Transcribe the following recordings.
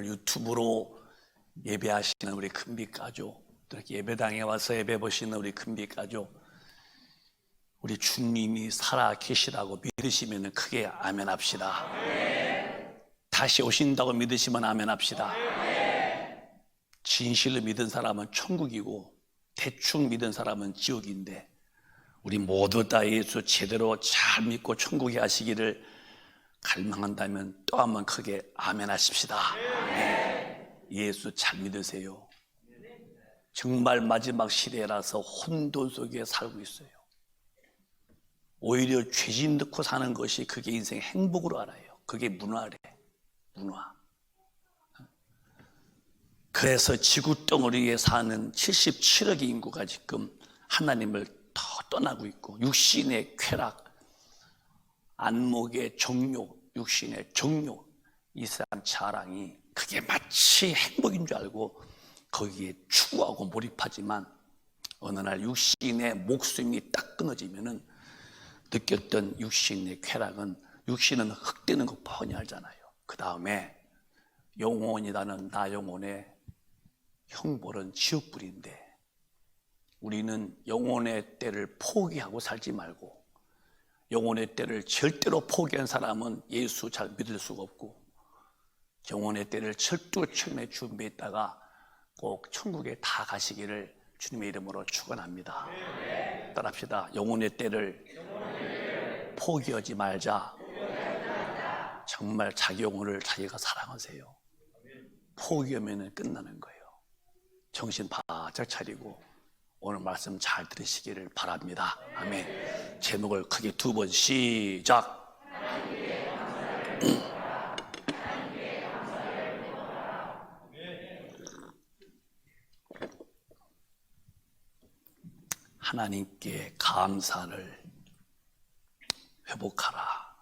오늘 유튜브로 예배하시는 우리 큰빛 가족, 이렇게 예배당에 와서 예배 보시는 우리 큰빛 가족, 우리 주님이 살아 계시다고 믿으시면 크게 아멘 합시다. 다시 오신다고 믿으시면 아멘 합시다. 진실로 믿은 사람은 천국이고 대충 믿은 사람은 지옥인데, 우리 모두 다 예수 제대로 잘 믿고 천국에 가시기를 갈망한다면 또 한번 크게 아멘 하십시다. 예수 잘 믿으세요. 정말 마지막 시대라서 혼돈 속에 살고 있어요. 오히려 죄진 넣고 사는 것이 그게 인생 행복으로 알아요. 그게 문화래, 문화. 그래서 지구 덩어리에 사는 77억의 인구가 지금 하나님을 더 떠나고 있고, 육신의 쾌락, 안목의 정욕, 육신의 정욕, 이 사람 자랑이 그게 마치 행복인 줄 알고 거기에 추구하고 몰입하지만, 어느 날 육신의 목숨이 딱 끊어지면은 느꼈던 육신의 쾌락은, 육신은 흙되는 거 뻔히 알잖아요. 그 다음에 영혼이라는 나 영혼의 형벌은 지옥불인데, 우리는 영혼의 때를 포기하고 살지 말고, 영혼의 때를 절대로 포기한 사람은 예수 잘 믿을 수가 없고, 영혼의 때를 철두철미에 준비했다가 꼭 천국에 다 가시기를 주님의 이름으로 축원합니다. 따라합시다. 영혼의 때를 포기하지 말자. 정말 자기 영혼을 자기가 사랑하세요. 포기하면 끝나는 거예요. 정신 바짝 차리고 오늘 말씀 잘 들으시기를 바랍니다. 아멘. 제목을 크게 두 번 시작. 하나님께 감사를 회복하라.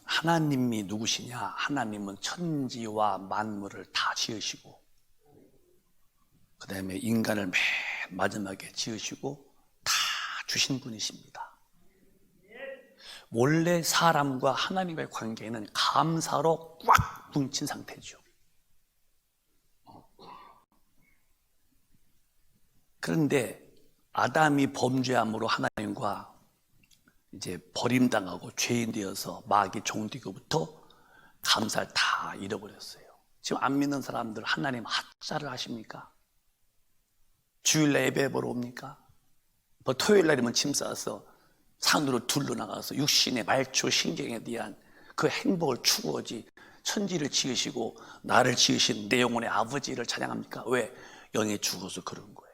하나님이 누구시냐? 하나님은 천지와 만물을 다 지으시고, 그 다음에 인간을 맨 마지막에 지으시고 다 주신 분이십니다. 원래 사람과 하나님의 관계는 감사로 꽉 뭉친 상태죠. 그런데 아담이 범죄함으로 하나님과 이제 버림당하고 죄인 되어서 마귀 종되고부터 감사를 다 잃어버렸어요. 지금 안 믿는 사람들 하나님 하자를 하십니까? 주일날 예배 보러 옵니까? 뭐 토요일날이면 짐 싸서 산으로 둘러 나가서 육신의 말초 신경에 대한 그 행복을 추구하지, 천지를 지으시고 나를 지으신 내 영혼의 아버지를 찬양합니까? 왜? 영에 죽어서 그런 거예요.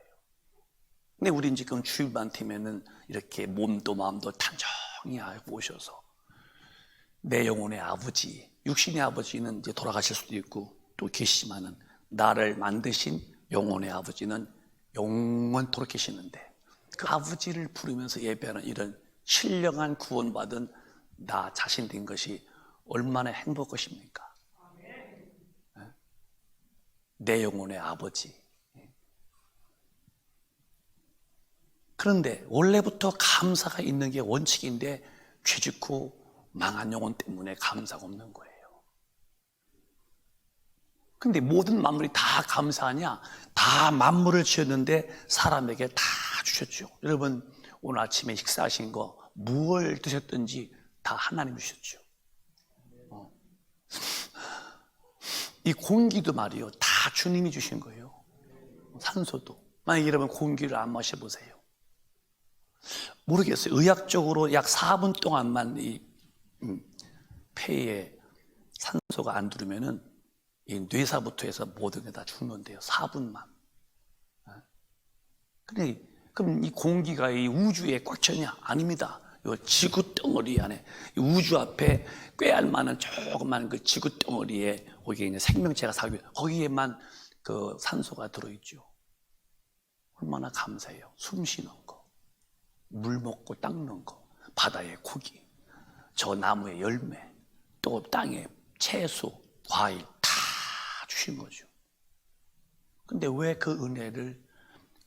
근데 우린 지금 주일만 되면은 이렇게 몸도 마음도 단정히 알고 오셔서 내 영혼의 아버지, 육신의 아버지는 이제 돌아가실 수도 있고 또 계시지만은 나를 만드신 영혼의 아버지는 영원토록 계시는데, 그 아버지를 부르면서 예배하는 이런 신령한 구원받은 나 자신 된 것이 얼마나 행복하십니까? 내 영혼의 아버지. 그런데 원래부터 감사가 있는 게 원칙인데 죄짓고 망한 영혼 때문에 감사가 없는 거예요. 근데 모든 만물이 다 감사하냐? 다 만물을 지었는데 사람에게 다 주셨죠. 여러분 오늘 아침에 식사하신 거 무엇을 드셨든지 다 하나님 주셨죠. 이 공기도 말이요, 다 주님이 주신 거예요. 산소도. 만약에 여러분 공기를 안 마셔보세요. 모르겠어요. 의학적으로 약 4분 동안만 이 폐에 산소가 안 들어오면은 이 뇌사부터 해서 모든 게 다 죽는데요. 4분만. 근데 그럼 이 공기가 이 우주에 꽉 찼냐? 아닙니다. 이 지구 덩어리 안에, 이 우주 앞에 꾀알 만한 조그만 그 지구 덩어리에 거기에 이제 생명체가 살고 있어요. 거기에만 그 산소가 들어있죠. 얼마나 감사해요. 숨 쉬는 거, 물 먹고 닦는 거, 바다의 고기, 저 나무의 열매, 또 땅의 채소, 과일 다 주신 거죠. 근데 왜 그 은혜를,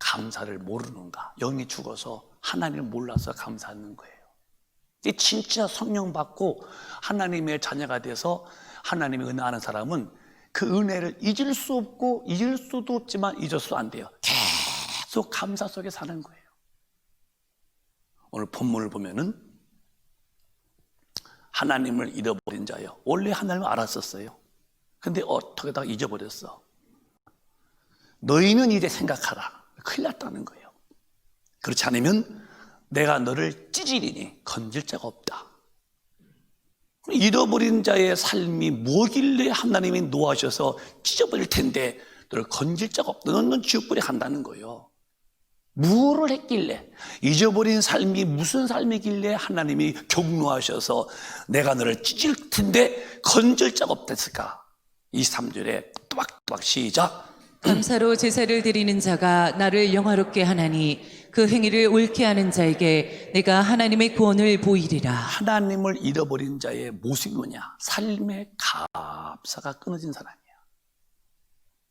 감사를 모르는가? 영이 죽어서 하나님을 몰라서 감사하는 거예요. 진짜 성령 받고 하나님의 자녀가 돼서 하나님의 은혜 아는 사람은 그 은혜를 잊을 수 없고 잊을 수도 없지만 잊어서도 안 돼요. 계속 감사 속에 사는 거예요. 오늘 본문을 보면은 하나님을 잃어버린 자요. 원래 하나님을 알았었어요. 근데 어떻게 다 잊어버렸어. 너희는 이제 생각하라. 큰일 났다는 거예요. 그렇지 않으면 내가 너를 찢으리니 건질 자가 없다. 잃어버린 자의 삶이 뭐길래 하나님이 노하셔서 찢어버릴 텐데 너를 건질 자가 없다. 너는 지옥불에 간다는 거예요. 무엇을 했길래, 잊어버린 삶이 무슨 삶이길래 하나님이 경노하셔서 내가 너를 찢을 텐데 건질 자가 없댔을까? 23절에 또박또박 시작. 감사로 제사를 드리는 자가 나를 영화롭게 하나니 그 행위를 옳게 하는 자에게 내가 하나님의 구원을 보이리라. 하나님을 잃어버린 자의 모습이 뭐냐? 삶의 감사가 끊어진 사람이야.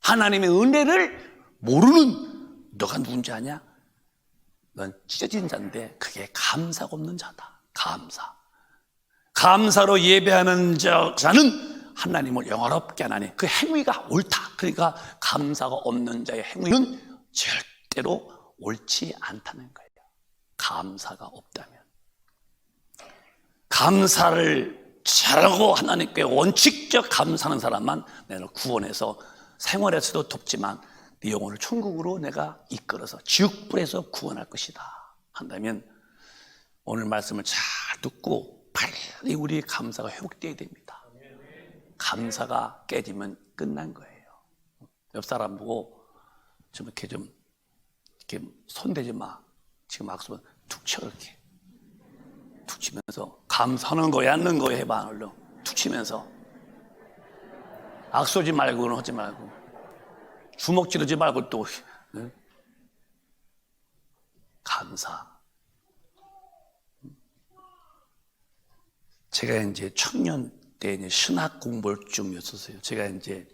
하나님의 은혜를 모르는 너가 누군지 아냐? 넌 찢어진 자인데 그게 감사가 없는 자다. 감사로 예배하는 자는 하나님을 영화롭게 하나니 그 행위가 옳다. 그러니까 감사가 없는 자의 행위는 절대로 옳지 않다는 거예요. 감사가 없다면. 감사를 잘하고 하나님께 원칙적 감사하는 사람만 내가 구원해서 생활에서도 돕지만 네 영혼을 천국으로 내가 이끌어서 지옥불에서 구원할 것이다 한다면 오늘 말씀을 잘 듣고 빨리 우리 감사가 회복되어야 됩니다. 감사가 깨지면 끝난 거예요. 옆 사람 보고 좀 이렇게 손대지 마. 지금 악수만 툭 쳐 이렇게 툭 치면서 감사하는 거야 않는 거야 해봐. 얼른 툭 치면서 악수하지 말고는 하지 말고 주먹 찌르지 말고 또 감사. 제가 이제 청년 때 이제 신학 공부를 좀 했었어요. 제가 이제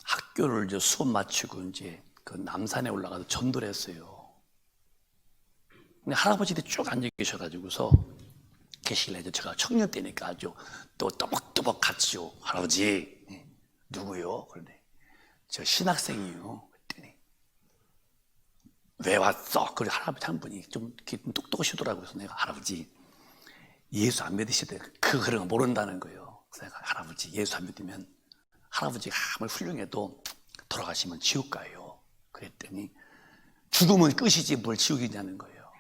학교를 이제 수업 마치고 이제 그 남산에 올라가서 전도를 했어요. 근데 할아버지들이 쭉 앉아 계셔가지고서 계시길래 이제 제가 청년 때니까 아주 또 또박또박 같이요. 할아버지 누구요? 그러네. 저 신학생이요. 그랬더니 왜 왔어? 그래 할아버지 한 분이 좀 똑똑하시더라고요. 그래서 내가 할아버지 예수 안 믿으시대. 그런 거 모른다는 거예요. 그래서 내가 할아버지 예수 안 믿으면 할아버지가 아무리 훌륭해도 돌아가시면 지옥 가요. 그랬더니 죽으면 끝이지 뭘 지옥이냐는 거예요.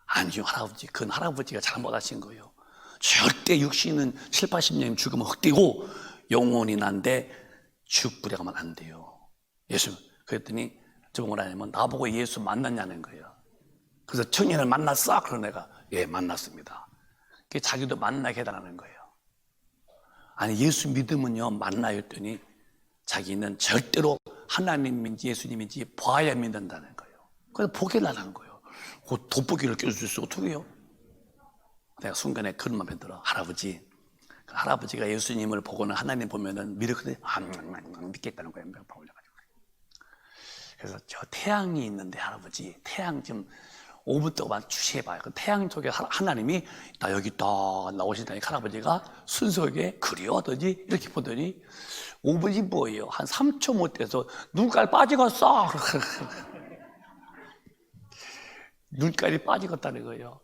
아니요 할아버지 그건 할아버지가 잘못하신 거예요. 절대 육신은 7, 80년 죽으면 흑되고 영혼이 난데 지옥불에 가면 안 돼요. 예수. 그랬더니 저거 뭐라 하냐면 나보고 예수 만났냐는 거예요. 그래서 청년을 만났어? 그런 애가 예 만났습니다. 그게 자기도 만나게 해달라는 거예요. 아니 예수 믿으면요 만나요 했더니 자기는 절대로 하나님인지 예수님인지 봐야 믿는다는 거예요. 그래서 보게 해달라는 거예요. 그 돋보기를 껴줄 수 어떻게 해요? 내가 순간에 그런 마음에 들어. 할아버지가 예수님을 보고는 하나님 보면은 믿었거든요. 안 믿겠다는 거예요. 올려가지고. 그래서 저 태양이 있는데 할아버지 태양 좀 5분 동안 주시해봐요. 그 태양 속에 하나님이 나 여기 있다 나오시다니 할아버지가 순수하게 그래요 하더니 이렇게 보더니 5분이 뭐예요? 한 3초 못 돼서 눈깔 빠지겠어. 눈깔이 빠지겠다는 거예요.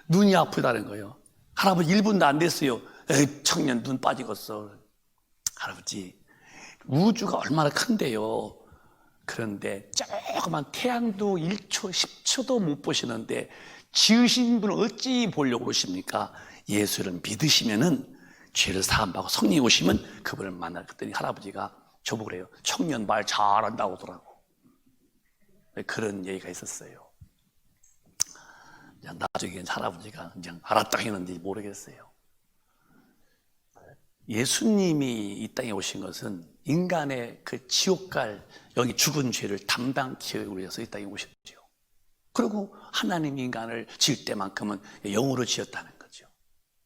눈이 아프다는 거예요. 할아버지 1분도 안 됐어요. 에이, 청년 눈 빠지겠어. 할아버지 우주가 얼마나 큰데요. 그런데 조그만 태양도 1초 10초도 못 보시는데 지으신 분을 어찌 보려고 그러십니까? 예수를 믿으시면은 죄를 사함받고 성령이 오시면 그분을 만날 그랬더니 할아버지가 저보고 그래요. 청년 말 잘한다고 하더라고. 그런 얘기가 있었어요. 나중에 할아버지가 이제 알았다 했는지 모르겠어요. 예수님이 이 땅에 오신 것은 인간의 그 지옥갈 여기 죽은 죄를 담당하기 위해서 이 땅에 오셨죠. 그리고 하나님이 인간을 지을 때만큼은 영으로 지었다는 거죠.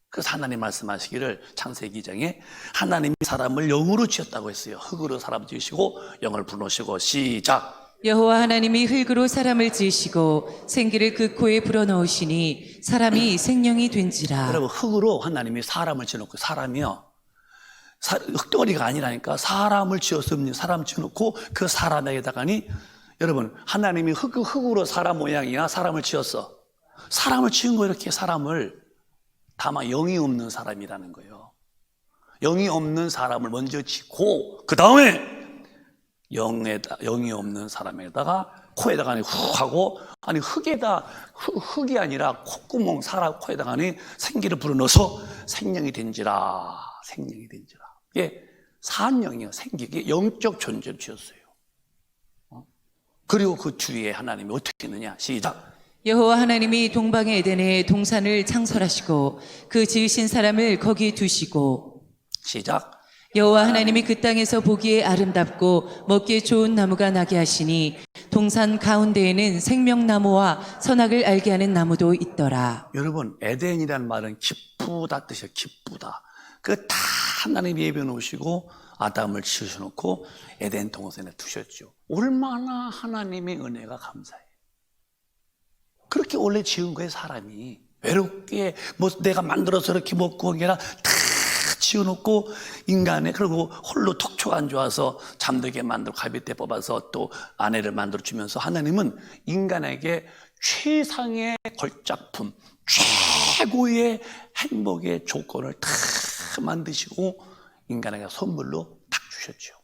그래서 하나님 말씀하시기를 창세기 2장에 하나님이 사람을 영으로 지었다고 했어요. 흙으로 사람 지으시고 영을 불러오시고 시작. 여호와 하나님이 흙으로 사람을 지으시고 생기를 그 코에 불어넣으시니 사람이 생명이 된지라. 여러분, 흙으로 하나님이 사람을 지어놓고, 사람이요, 흙덩어리가 아니라니까, 사람을 지었습니다. 사람 지어놓고 그 사람에게다가니, 여러분, 하나님이 흙으로 사람 모양이야 사람을 지었어. 사람을 지은 거, 이렇게 사람을. 다만 영이 없는 사람이라는 거예요. 영이 없는 사람을 먼저 짓고 그 다음에 영이 없는 사람에다가 코에다가 훅 하고, 아니 흙이 아니라 콧구멍 사람 코에다가 생기를 불어넣어서 생명이 된지라. 생명이 된지라. 이게 산영이요, 생기게 영적 존재를 지었어요. 그리고 그 뒤에 하나님이 어떻게 했느냐, 시작. 여호와 하나님이 동방의 에덴에 동산을 창설하시고 그 지으신 사람을 거기 두시고, 시작. 여호와 하나님이 그 땅에서 보기에 아름답고 먹기에 좋은 나무가 나게 하시니 동산 가운데에는 생명나무와 선악을 알게 하는 나무도 있더라. 여러분, 에덴이라는 말은 기쁘다 뜻이에요. 기쁘다. 그 다 하나님이 예비해 놓으시고 아담을 지으셔놓고 에덴 동산에 두셨죠. 얼마나 하나님의 은혜가 감사해요. 그렇게 원래 지은 거예요. 사람이 외롭게 뭐 내가 만들어서 이렇게 먹고 그게라 다 지어놓고, 인간의, 그리고 홀로 톡초가 안 좋아서 잠들게 만들고 갈빗대 뽑아서 또 아내를 만들어 주면서 하나님은 인간에게 최상의 걸작품, 최고의 행복의 조건을 다 만드시고 인간에게 선물로 딱 주셨죠.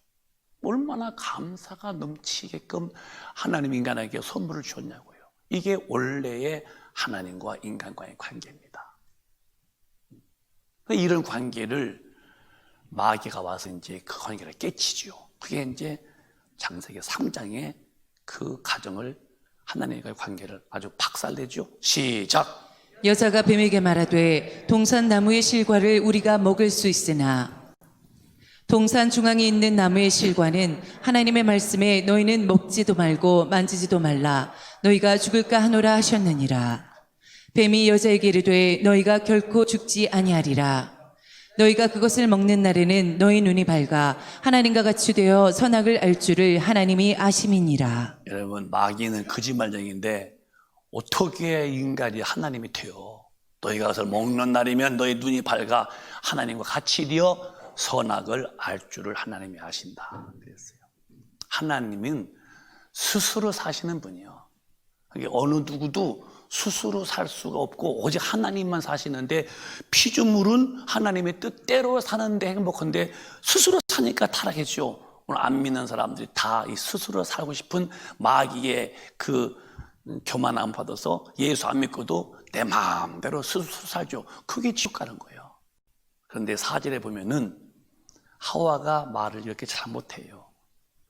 얼마나 감사가 넘치게끔 하나님 인간에게 선물을 주었냐고요. 이게 원래의 하나님과 인간과의 관계입니다. 이런 관계를 마귀가 와서 이제 그 관계를 깨치죠. 그게 이제 창세기 3장의 그 가정을, 하나님과의 관계를 아주 박살내죠. 시작. 여자가 뱀에게 말하되 동산 나무의 실과를 우리가 먹을 수 있으나 동산 중앙에 있는 나무의 실과는 하나님의 말씀에 너희는 먹지도 말고 만지지도 말라 너희가 죽을까 하노라 하셨느니라. 뱀이 여자에게 이르되 너희가 결코 죽지 아니하리라. 너희가 그것을 먹는 날에는 너희 눈이 밝아 하나님과 같이 되어 선악을 알 줄을 하나님이 아심이니라. 여러분, 마귀는 거짓말쟁이인데 어떻게 인간이 하나님이 돼요? 너희가 그것을 먹는 날이면 너희 눈이 밝아 하나님과 같이 되어 선악을 알 줄을 하나님이 아신다 그랬어요. 하나님은 스스로 사시는 분이요. 어느 누구도 스스로 살 수가 없고 오직 하나님만 사시는데, 피조물은 하나님의 뜻대로 사는데 행복한데 스스로 사니까 타락했죠. 오늘 안 믿는 사람들이 다 이 스스로 살고 싶은 마귀의 그 교만함 받아서 예수 안 믿고도 내 마음대로 스스로 살죠. 그게 지옥 가는 거예요. 그런데 4절에 보면은 하와가 말을 이렇게 잘 못해요.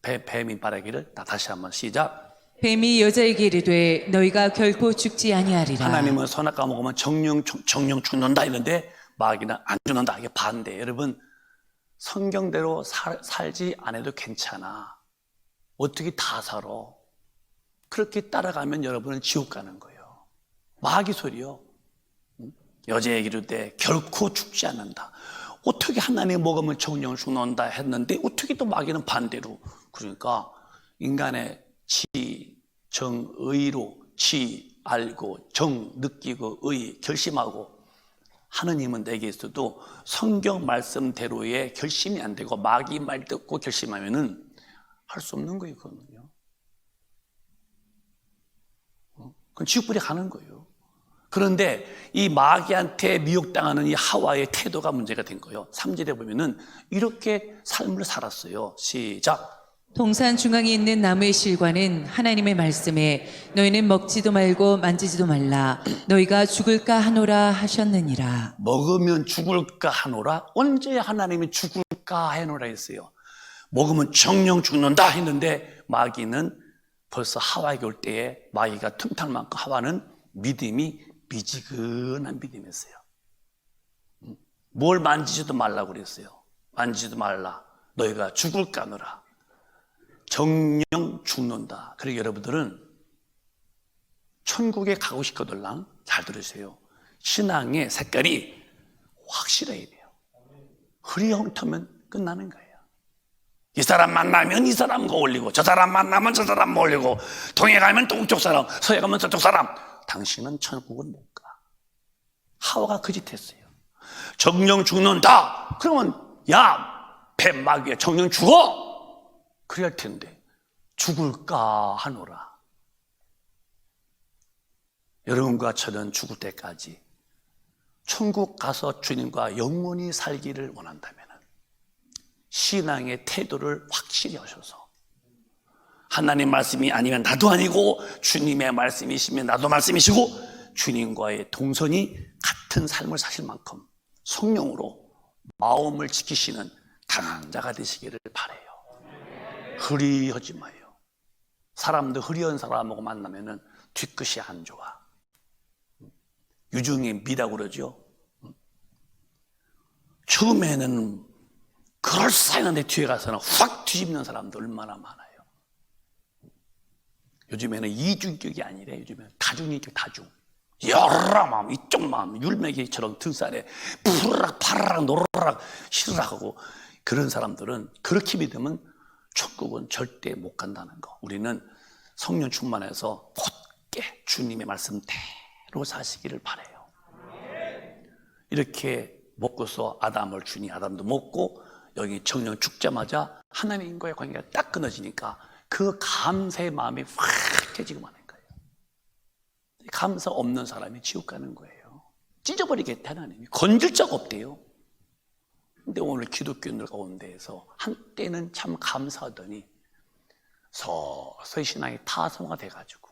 뱀이 말하기를, 다시 한번 시작. 뱀이 여자에게 이르되 너희가 결코 죽지 아니하리라. 하나님은 선악과 먹으면 정령 죽는다 이런데 마귀는 안 죽는다. 이게 반대. 여러분, 성경대로 살지 않아도 괜찮아. 어떻게 다 살아? 그렇게 따라가면 여러분은 지옥 가는 거예요. 마귀 소리요. 여자에게 이르되 결코 죽지 않는다. 어떻게 하나님 먹으면 정령 죽는다 했는데 어떻게 또 마귀는 반대로. 그러니까 인간의 정의로 알고 느끼고 결심하고, 하느님은 내게 있어도 성경 말씀대로의 결심이 안 되고 마귀 말 듣고 결심하면은 할 수 없는 거예요. 그거는요. 그건 지옥불에 가는 거예요. 그런데 이 마귀한테 미혹당하는 이 하와의 태도가 문제가 된 거예요. 3절에 보면은 이렇게 삶을 살았어요. 시작. 동산 중앙에 있는 나무의 실과는 하나님의 말씀에 너희는 먹지도 말고 만지지도 말라 너희가 죽을까 하노라 하셨느니라. 먹으면 죽을까 하노라? 언제 하나님이 죽을까 하노라 했어요? 먹으면 정령 죽는다 했는데 마귀는 벌써 하와에게 올 때에 마귀가 틈탈 만큼 하와는 믿음이 미지근한 믿음이었어요. 뭘 만지지도 말라고 그랬어요. 만지지도 말라. 너희가 죽을까 하노라. 정령 죽는다. 그리고 여러분들은 천국에 가고 싶거들랑 잘 들으세요. 신앙의 색깔이 확실해야 돼요. 흐리엉터면 끝나는 거예요. 이 사람 만나면 이 사람과 올리고 저 사람 만나면 저 사람 올리고 동해 가면 동쪽 사람, 서해 가면 저쪽 사람. 당신은 천국은 못 가. 하와가 그 짓 했어요. 정령 죽는다. 그러면 야, 뱀마귀야, 정령 죽어. 그래야 할 텐데 죽을까 하노라. 여러분과 저는 죽을 때까지 천국 가서 주님과 영원히 살기를 원한다면 신앙의 태도를 확실히 하셔서 하나님 말씀이 아니면 나도 아니고 주님의 말씀이시면 나도 말씀이시고 주님과의 동선이 같은 삶을 사실 만큼 성령으로 마음을 지키시는 강한 자가 되시기를 바라요. 흐리하지 마요. 사람도 흐리한 사람하고 만나면 뒤끝이 안 좋아. 유중의 미라고 그러죠. 처음에는 그럴싸한데 뒤에 가서는 확 뒤집는 사람도 얼마나 많아요. 요즘에는 이중격이 아니래. 요즘에는 다중인격, 다중. 여러 마음, 이쪽 마음, 율매기처럼 등살에 푸르락 파르락 노르락 시르락 하고 그런 사람들은 그렇게 믿으면 천국은 절대 못 간다는 거. 우리는 성령 충만해서 곧게 주님의 말씀대로 사시기를 바라요. 이렇게 먹고서 아담을 주니 아담도 먹고 여기 정령 죽자마자 하나님과의 관계가 딱 끊어지니까 그 감사의 마음이 확 깨지고 마는 거예요. 감사 없는 사람이 지옥 가는 거예요. 찢어버리겠다. 하나님이 건질 자가 없대요. 근데 오늘 기독교인들 가운데에서 한때는 참 감사하더니 서서히 신앙이 타성화 돼가지고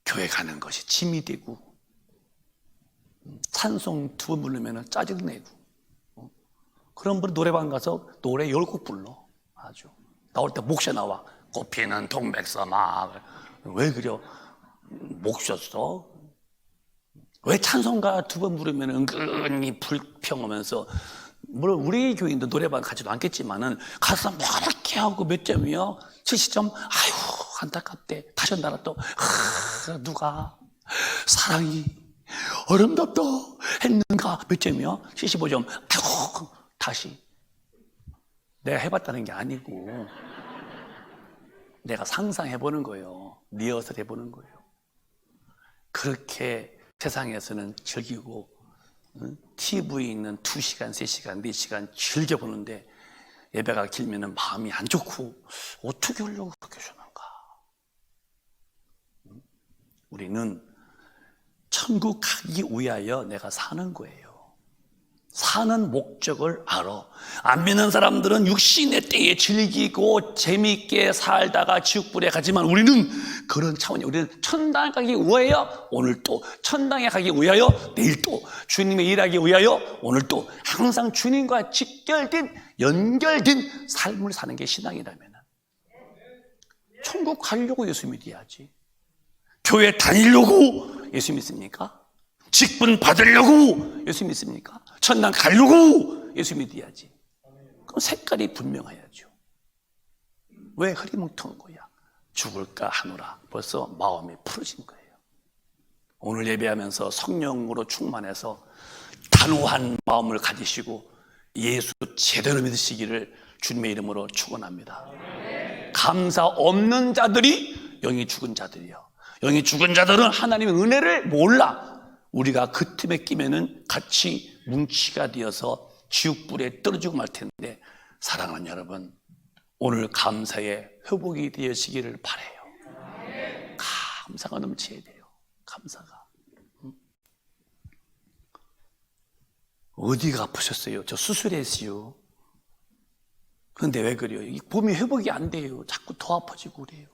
교회 가는 것이 짐이 되고 찬송 두 번 부르면 짜증내고 그런 분 노래방 가서 노래 10곡 불러. 아주 나올 때 목셔 나와. 꽃피는 동백서막. 왜 그려? 목셨어? 왜 찬송가 두 번 부르면 은근히 불평하면서 물론 우리 교인도 노래방 가지도 않겠지만은 가서 뭐 이렇게 하고 몇 점이요? 70점? 아유 안타깝대. 다시 한다라 또 누가 사랑이 아름답다 했는가? 몇 점이요? 75점. 아유 다시 내가 해봤다는 게 아니고 내가 상상해보는 거예요. 리허설 해보는 거예요. 그렇게 세상에서는 즐기고 TV에 있는 2시간, 3시간, 4시간 즐겨보는데 예배가 길면 마음이 안 좋고 어떻게 하려고 그렇게 주는가. 우리는 천국 가기 위하여 내가 사는 거예요. 사는 목적을 알아. 안 믿는 사람들은 육신의 때에 즐기고 재미있게 살다가 지옥불에 가지만 우리는 그런 차원이 우리는 천당에 가기 위하여 오늘 또 천당에 가기 위하여 내일 또 주님의 일하기 위하여 오늘 또 항상 주님과 직결된 연결된 삶을 사는 게 신앙이라면 천국 가려고 예수 믿어야지. 교회 다니려고 예수 믿습니까? 직분 받으려고 예수 믿습니까? 천당 가려고 예수 믿어야지. 그럼 색깔이 분명해야죠. 왜 흐리멍텅한 거야? 죽을까 하노라. 벌써 마음이 풀어진 거예요. 오늘 예배하면서 성령으로 충만해서 단호한 마음을 가지시고 예수 제대로 믿으시기를 주님의 이름으로 축원합니다. 감사 없는 자들이 영이 죽은 자들이요. 영이 죽은 자들은 하나님의 은혜를 몰라. 우리가 그 틈에 끼면은 같이 뭉치가 되어서 지옥불에 떨어지고 말 텐데 사랑하는 여러분, 오늘 감사의 회복이 되시기를 바라요. 감사가 넘쳐야 돼요. 감사가. 어디가 아프셨어요? 저 수술했어요. 그런데 왜 그래요? 이 몸이 회복이 안 돼요. 자꾸 더 아파지고 그래요.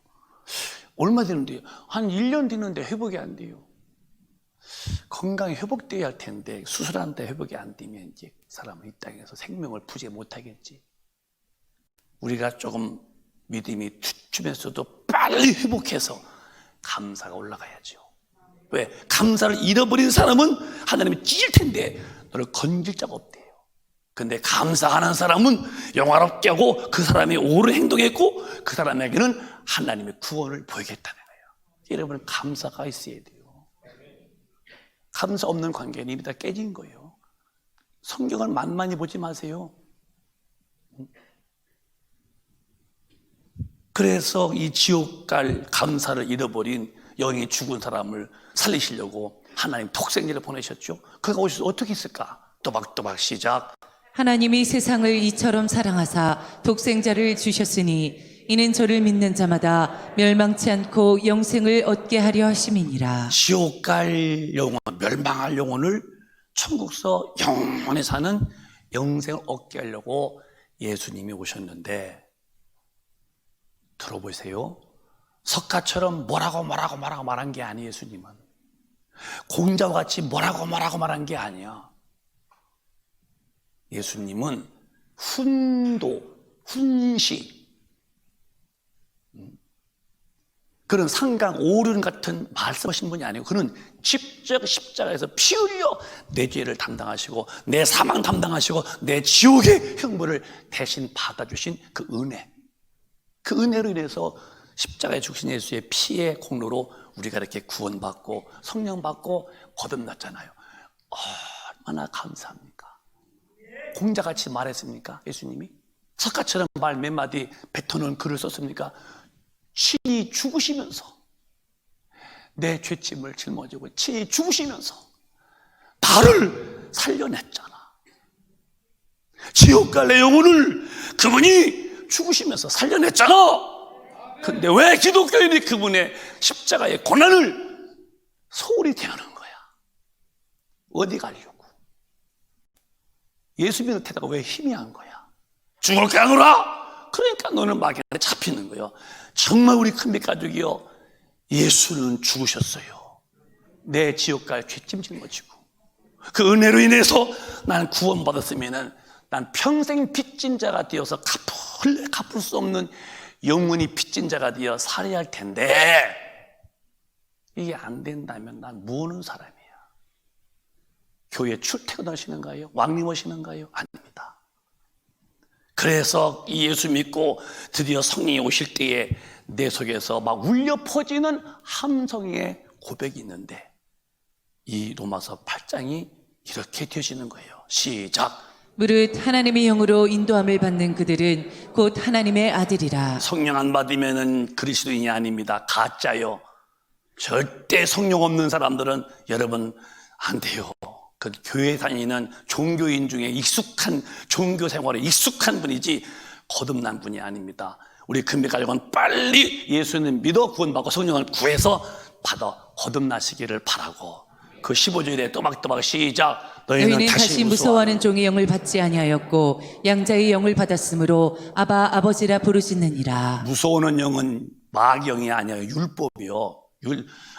얼마 되는데요? 한 1년 되는데 회복이 안 돼요. 건강이 회복돼야 할 텐데 수술하는데 회복이 안 되면 이제 사람은 이 땅에서 생명을 부재 못하겠지. 우리가 조금 믿음이 주면서도 빨리 회복해서 감사가 올라가야죠. 왜? 감사를 잃어버린 사람은 하나님이 찢을 텐데 너를 건질 자가 없대요. 근데 감사하는 사람은 영화롭게 하고 그 사람이 옳은 행동했고 그 사람에게는 하나님의 구원을 보이겠다는 거예요. 여러분 감사가 있어야 돼요. 감사 없는 관계는 이미 다 깨진 거예요. 성경을 만만히 보지 마세요. 그래서 이 지옥 갈 감사를 잃어버린 영이 죽은 사람을 살리시려고 하나님 독생자를 보내셨죠. 그가 오셔서 어떻게 했을까? 또박또박 시작. 하나님이 세상을 이처럼 사랑하사 독생자를 주셨으니 이는 저를 믿는 자마다 멸망치 않고 영생을 얻게 하려 하심이니라. 지옥 갈 영혼, 멸망할 영혼을 천국서 영원히 사는 영생을 얻게 하려고 예수님이 오셨는데, 들어보세요. 석가처럼 뭐라고 말한 게 아니에요. 예수님은 공자와 같이 뭐라고 말한 게 아니야. 예수님은 훈도, 훈시, 그런 상강 오륜 같은 말씀하신 분이 아니고, 그는 직접 십자가에서 피 흘려 내 죄를 담당하시고 내 사망 담당하시고 내 지옥의 형벌을 대신 받아주신 그 은혜, 그 은혜로 인해서 십자가에 죽으신 예수의 피의 공로로 우리가 이렇게 구원받고 성령 받고 거듭났잖아요. 얼마나 감사합니까? 공자같이 말했습니까? 예수님이 석가처럼 말 몇 마디 뱉어놓은 글을 썼습니까? 친히 죽으시면서 내 죄짐을 짊어지고 친히 죽으시면서 나를 살려냈잖아. 지옥 갈 내 영혼을 그분이 죽으시면서 살려냈잖아. 근데 왜 기독교인이 그분의 십자가의 고난을 소홀히 대하는 거야? 어디 가려고? 예수 믿는 태도가 왜 희미한 거야? 죽을 까노라? 그러니까 너는 마귀한테 잡히는 거예요. 정말 우리 큰빛 가족이요, 예수는 죽으셨어요. 내 지옥 갈 죄짐 짊어지고 그 은혜로 인해서 난 구원받았으면은 난 평생 빚진 자가 되어서 갚을 수 없는 영원히 빚진 자가 되어 살아야 할 텐데, 이게 안 된다면 난 무엇하는 사람이야? 교회 출퇴근하시는가요? 왕림하시는가요? 아닙니다. 그래서 이 예수 믿고 드디어 성령이 오실 때에 내 속에서 막 울려 퍼지는 함성의 고백이 있는데, 이 로마서 8장이 이렇게 되어지는 거예요. 시작. 무릇 하나님의 영으로 인도함을 받는 그들은 곧 하나님의 아들이라. 성령 안 받으면은 그리스도인이 아닙니다. 가짜요. 절대 성령 없는 사람들은 여러분 안 돼요. 그 교회 다니는 종교인 중에 익숙한 종교 생활에 익숙한 분이지 거듭난 분이 아닙니다. 우리 금빛가족은 빨리 예수님 믿어 구원받고 성령을 구해서 받아 거듭나시기를 바라고, 그 15절에 또박또박 시작. 너희는 다시 무서워하는 종의 영을 받지 아니하였고 양자의 영을 받았으므로 아바 아버지라 부르짖느니라. 무서워하는 영은 마귀 영이 아니에요. 율법이요.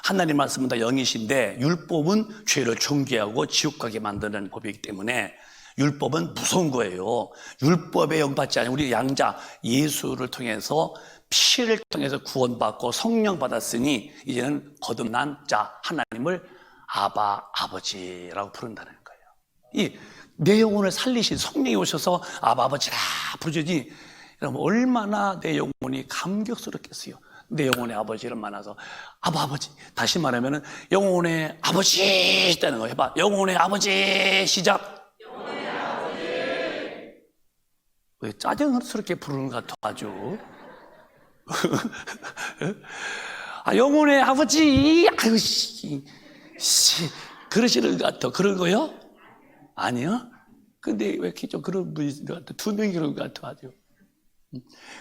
하나님 말씀은 다 영이신데 율법은 죄를 존귀하고 지옥 가게 만드는 법이기 때문에 율법은 무서운 거예요. 율법에 영받지 않아요. 우리 양자 예수를 통해서 피를 통해서 구원받고 성령 받았으니 이제는 거듭난 자 하나님을 아바 아버지라고 부른다는 거예요. 이 내 영혼을 살리신 성령이 오셔서 아바 아버지라 부르니 여러분 얼마나 내 영혼이 감격스럽겠어요. 내 영혼의 아버지를 만나서 아바 아버지, 다시 말하면은 영혼의 아버지 있다는 거 해봐. 영혼의 아버지 시작. 영혼의 아버지. 왜 짜증스럽게 부르는 것 같아 아주. 아, 영혼의 아버지, 아유 씨, 그러시는 것 같아. 그런 거요? 아니요. 근데 왜 이렇게 좀 그런 분이 것 같아? 두 명이 그런 것 같아 아주.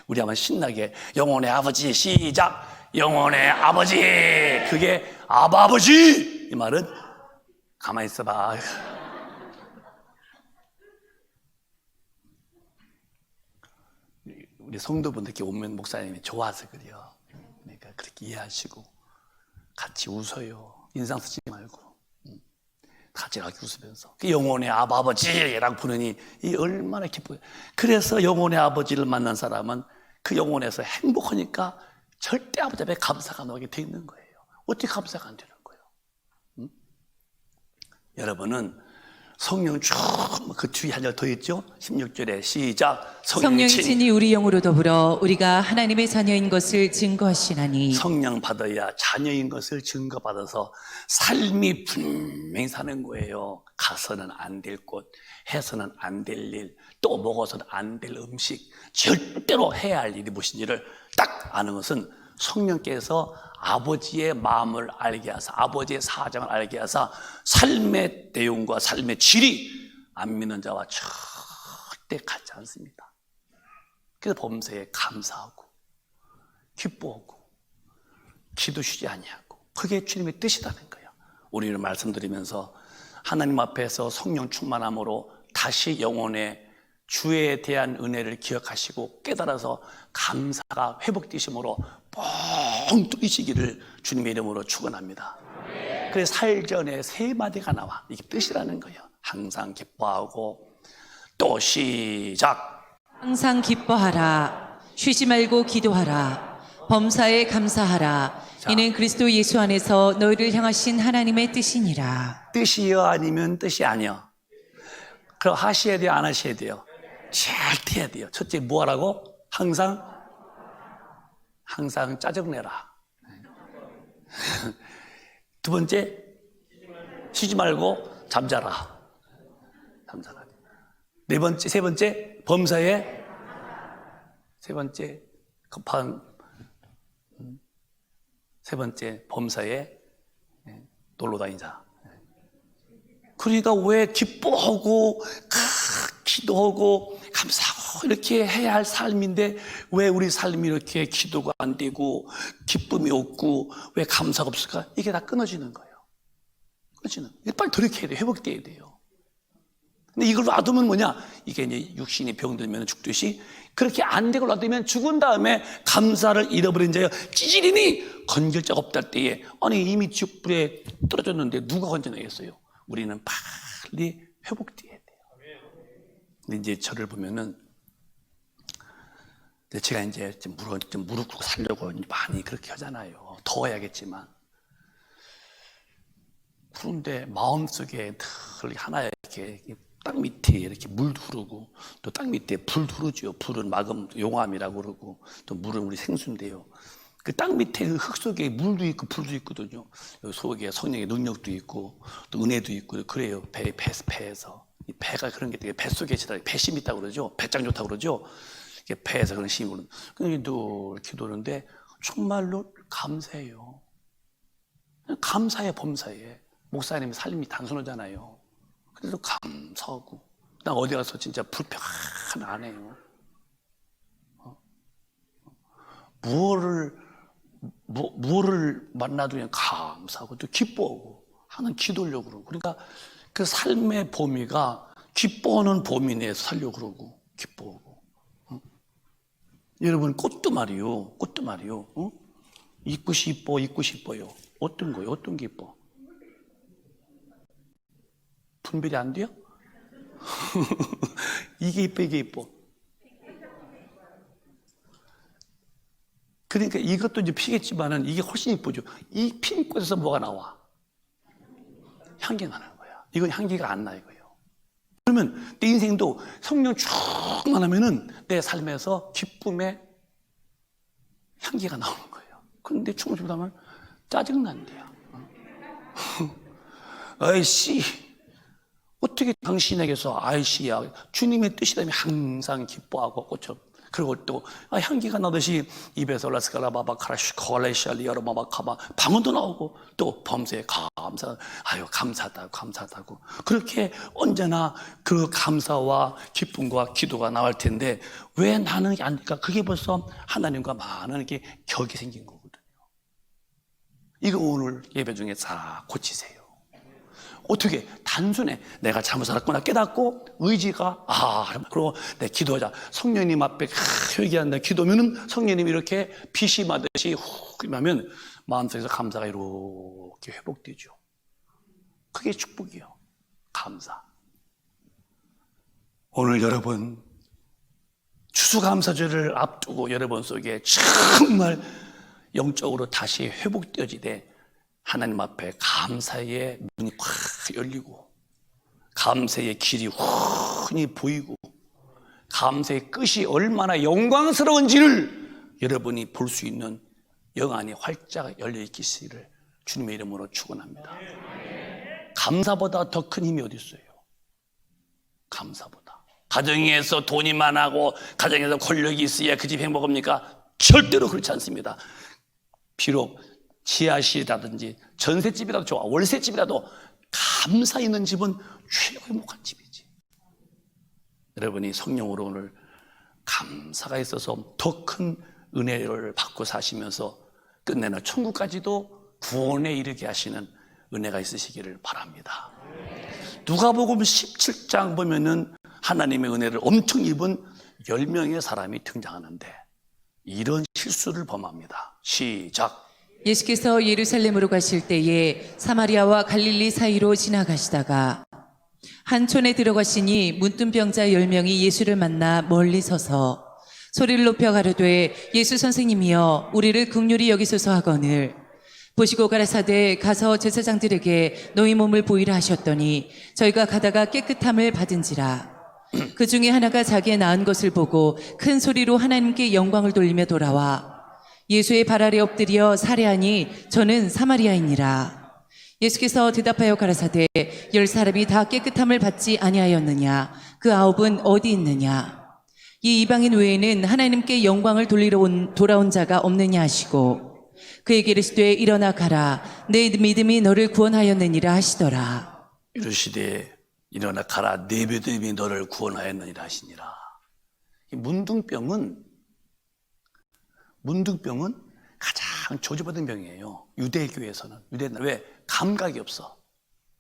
우리 한번 신나게 영혼의 아버지 시작. 영혼의 아버지. 그게 아바 아버지. 이 말은 가만히 있어봐. 우리 성도분들께 오면 목사님이 좋아서 그래요. 그러니까 그렇게 이해하시고 같이 웃어요. 인상 쓰지 말고 같이 이렇게 웃으면서 영혼의 아버지라고 부르니 이 얼마나 기뻐요. 그래서 영혼의 아버지를 만난 사람은 그 영혼에서 행복하니까 절대 아버지 앞에 감사가 나오게 돼 있는 거예요. 어떻게 감사가 안 되는 거예요? 여러분은 성령 쭉그 뒤에 한 절 더 있죠? 16절에 시작. 성령이 친히 우리 영으로 더불어 우리가 하나님의 자녀인 것을 증거하시나니. 성령 받아야 자녀인 것을 증거받아서 삶이 분명히 사는 거예요. 가서는 안 될 곳, 해서는 안 될 일, 또 먹어서는 안 될 음식, 절대로 해야 할 일이 무엇인지를 딱 아는 것은 성령께서 아버지의 마음을 알게 하사, 아버지의 사정을 알게 하사 삶의 내용과 삶의 질이 안 믿는 자와 절대 같지 않습니다. 그래서 범사에 감사하고 기뻐하고 기도 쉬지 아니하고, 그게 주님의 뜻이라는 거예요. 우리는 말씀드리면서 하나님 앞에서 성령 충만함으로 다시 영혼의 주에 대한 은혜를 기억하시고 깨달아서 감사가 회복되심으로 뻥 뚫리시기를 주님의 이름으로 축원합니다. 그래서 살전에 세 마디가 나와. 이게 뜻이라는 거예요. 항상 기뻐하고, 또 시작. 항상 기뻐하라. 쉬지 말고 기도하라. 범사에 감사하라. 이는 그리스도 예수 안에서 너희를 향하신 하나님의 뜻이니라. 뜻이요 아니면 뜻이 아니요? 그럼 하셔야 돼요, 안 하셔야 돼요? 절대 해야 돼요. 첫째 뭐 하라고? 항상 짜증내라. 두 번째, 쉬지 말고 잠자라. 세 번째, 범사에, 범사에 놀러 다니자. 그러니까 왜 기뻐하고 기도하고 감사하고 이렇게 해야 할 삶인데 왜 우리 삶이 이렇게 기도가 안 되고 기쁨이 없고 왜 감사가 없을까? 이게 다 끊어지는 거예요. 이게 빨리 돌이켜야 돼요. 회복돼야 돼요. 근데 이걸 놔두면 뭐냐? 이게 이제 육신이 병들면 죽듯이 그렇게 안 되고 놔두면 죽은 다음에 감사를 잃어버린 자여 찌질이니 건질 자가 없다 할 때에, 아니 이미 지옥불에 떨어졌는데 누가 건져내겠어요? 우리는 빨리 회복돼야 돼요. 근데 이제 저를 보면은 제가 이제 좀 무릎 꿇고 살려고 많이 그렇게 하잖아요. 더 해야겠지만. 그런데 마음속에 늘 하나 이렇게 땅 밑에 이렇게 물도 흐르고 또 땅 밑에 불도 흐르죠. 불은 용암이라고 그러고 또 물은 우리 생수인데요. 그 땅 밑에 그 흙 속에 물도 있고 불도 있거든요. 여기 속에 성령의 능력도 있고 또 은혜도 있고 그래요. 배에서. 이 배가 그런 게 되게 뱃속에 배심 있다고 그러죠. 배짱 좋다고 그러죠. 이게 배에서 그런 힘이 오는. 그냥 늘 기도하는데 정말로 감사해요. 감사해, 범사에. 목사님의 삶이 단순하잖아요. 그래도 감사하고. 나 어디 가서 진짜 불평 하나 안 해요. 무엇을 만나도 그냥 감사하고 또 기뻐하고 하는 기도하려고 그러고. 그러니까 그 삶의 범위가 기뻐하는 범위 내에서 살려고 그러고 기뻐하고. 여러분 꽃도 말이요. 입고 싶어요. 어떤 거요? 어떤 게 이뻐? 분별이 안 돼요? 이게 이뻐. 그러니까 이것도 이제 피겠지만은 이게 훨씬 이쁘죠. 이 핀 꽃에서 뭐가 나와? 향기 나는 거야. 이건 향기가 안 나, 이거예요. 그러면 내 인생도 성령 쭉만 하면은 내 삶에서 기쁨의 향기가 나오는 거예요. 그런데 충만 하면 짜증난대요. 아이씨, 어떻게 당신에게서 아이씨야, 주님의 뜻이라면 항상 기뻐하고 꽃처럼. 그리고 또 향기가 나듯이 입에서 라스칼라바바 카라시콜레시알리아로마바카바 방언도 나오고 또 범사에 감사하다고 그렇게 언제나 그 감사와 기쁨과 기도가 나올 텐데 왜 나는 안 될까? 그게 벌써 하나님과 많은 이렇게 격이 생긴 거거든요. 이거 오늘 예배 중에 다 고치세요. 어떻게? 단순해. 내가 잘못 살았구나 깨닫고 의지가 그리고 내 기도하자. 성령님 앞에 회개한다 기도하면은 성령님이 이렇게 빛이 마듯이 훅 임하면 마음속에서 감사가 이렇게 회복되죠. 그게 축복이요. 감사. 오늘 여러분 추수감사절을 앞두고 여러분 속에 정말 영적으로 다시 회복되어지되 하나님 앞에 감사의 문이 꽉 열리고 감사의 길이 훤히 보이고 감사의 끝이 얼마나 영광스러운지를 여러분이 볼 수 있는 영안이 활짝 열려 있기를 주님의 이름으로 축원합니다. 감사보다 더 큰 힘이 어디 있어요? 감사보다. 가정에서 돈이 많고 가정에서 권력이 있어야 그 집 행복합니까? 절대로 그렇지 않습니다. 비록 지하실이라든지 전셋집이라도 좋아, 월세집이라도 감사 있는 집은 최고 행복한 집이지. 여러분이 성령으로 오늘 감사가 있어서 더 큰 은혜를 받고 사시면서 끝내는 천국까지도 구원에 이르게 하시는 은혜가 있으시기를 바랍니다. 누가복음 17장 보면은 하나님의 은혜를 엄청 입은 10명의 사람이 등장하는데 이런 실수를 범합니다. 시작. 예수께서 예루살렘으로 가실 때에 사마리아와 갈릴리 사이로 지나가시다가 한 촌에 들어가시니 문둥병자 10명이 예수를 만나 멀리 서서 소리를 높여 가로되 예수 선생님이여 우리를 긍휼히 여기소서 하거늘 보시고 가라사대 가서 제사장들에게 너희 몸을 보이라 하셨더니 저희가 가다가 깨끗함을 받은지라. 그 중에 하나가 자기의 나은 것을 보고 큰 소리로 하나님께 영광을 돌리며 돌아와 예수의 발 아래 엎드려 살해하니 저는 사마리아인이라. 예수께서 대답하여 가라사대 10사람이 다 깨끗함을 받지 아니하였느냐? 그 9은 어디 있느냐? 이 이방인 외에는 하나님께 영광을 돌아온 자가 없느냐 하시고 그에게 이르시되 일어나 가라 내 믿음이 너를 구원하였느니라 하시더라. 이르시되 일어나 가라 내 믿음이 너를 구원하였느니라 하시니라. 이 문둥병은 가장 저주받은 병이에요. 유대교에서는. 왜? 감각이 없어.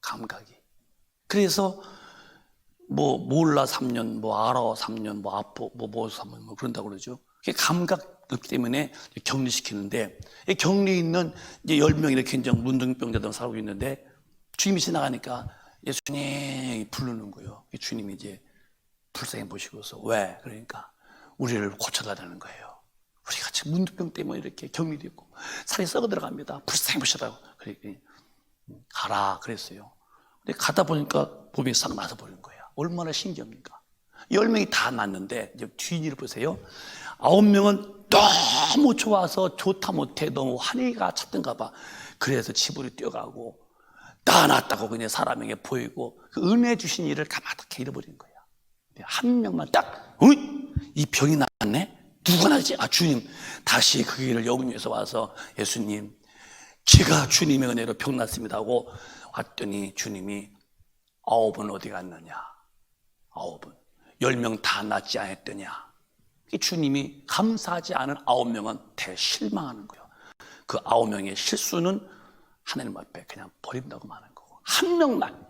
감각이. 그래서 몰라 3년, 알아 3년, 아파, 3년, 그런다고 그러죠. 그게 감각 없기 때문에 격리시키는데, 격리 있는 이제 10명 이렇게 이제 문둥병자들 살고 있는데, 주님이 지나가니까 예수님 부르는 거예요. 주님이 이제 불쌍히 보시고서, 왜? 그러니까, 우리를 고쳐달라는 거예요. 우리가 지금 문둥병 때문에 이렇게 격리되어 있고, 살이 썩어 들어갑니다. 불쌍히 보시라고. 가라, 그랬어요. 근데 가다 보니까 몸이 싹 나서 버린 거예요. 얼마나 신기합니까? 10명이 다 났는데 이제 뒤를 보세요. 9명은 너무 좋아서 좋다 못해 너무 환희가 찼던가 봐. 그래서 집으로 뛰어가고 다 났다고 그냥 사람에게 보이고 그 은혜 주신 일을 가만히 잃어버린 거야. 한 명만 딱 이 병이 났네? 누가 났지? 주님. 다시 그 길을 역류해서 와서 예수님 제가 주님의 은혜로 병 났습니다 하고 왔더니 주님이 9은 어디 갔느냐? 9은 10명 다 낫지 않았더냐? 주님이 감사하지 않은 9명은 대실망하는 거예요. 그 9명의 실수는 하나님 앞에 그냥 버린다고 마는 거고 한 명만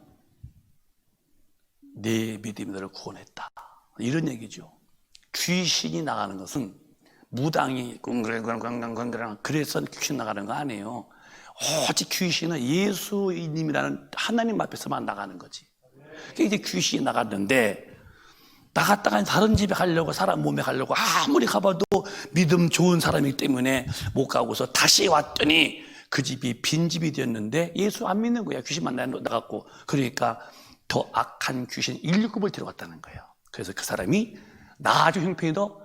내 믿음이 너를 구원했다 이런 얘기죠. 귀신이 나가는 것은 무당이 꽝꽝꽝꽝꽝꽝 그래서 귀신 나가는 거 아니에요. 오직 귀신은 예수님이라는 하나님 앞에서만 나가는 거지. 그러니까 이제 귀신이 나갔는데 나갔다가 다른 집에 가려고 사람 몸에 가려고 아무리 가봐도 믿음 좋은 사람이기 때문에 못 가고서 다시 왔더니 그 집이 빈집이 되었는데 예수 안 믿는 거야. 귀신만 나갔고 그러니까 더 악한 귀신 1급을 데려갔다는 거예요. 그래서 그 사람이 아주 형편이 더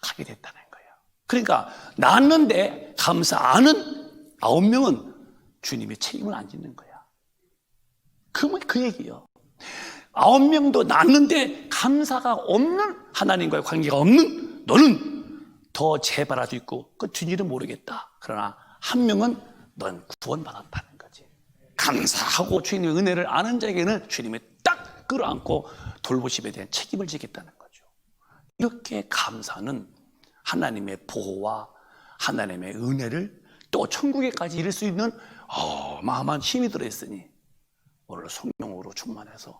악하게 됐다는 거예요. 그러니까 낳았는데 감사 안 하는 9명은 주님의 책임을 안 짓는 거야. 그 얘기예요. 9명도 낳았는데 감사가 없는 하나님과의 관계가 없는 너는 더 재발할 수 있고 그 뒷일은 모르겠다. 그러나 한 명은 넌 구원받았다는 거지. 감사하고 주님의 은혜를 아는 자에게는 주님이 딱 끌어안고 돌보심에 대한 책임을 지겠다는 거죠. 이렇게 감사는 하나님의 보호와 하나님의 은혜를 또 천국에까지 이룰 수 있는 어마어마한 힘이 들어있으니 오늘 성령으로 충만해서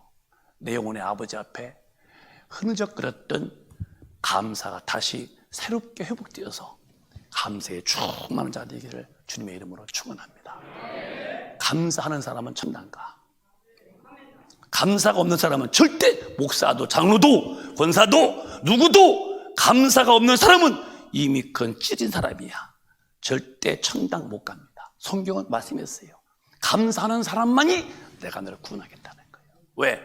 내 영혼의 아버지 앞에 흐느적거렸던 감사가 다시 새롭게 회복되어서 감사에 충만한 자 되기를 주님의 이름으로 축원합니다. 감사하는 사람은 천당가. 감사가 없는 사람은 절대 목사도 장로도 권사도 누구도 감사가 없는 사람은 이미 그건 찌린 사람이야. 절대 천당 못 갑니다. 성경은 말씀했어요. 감사하는 사람만이 내가 너를 구원하겠다는 거예요. 왜?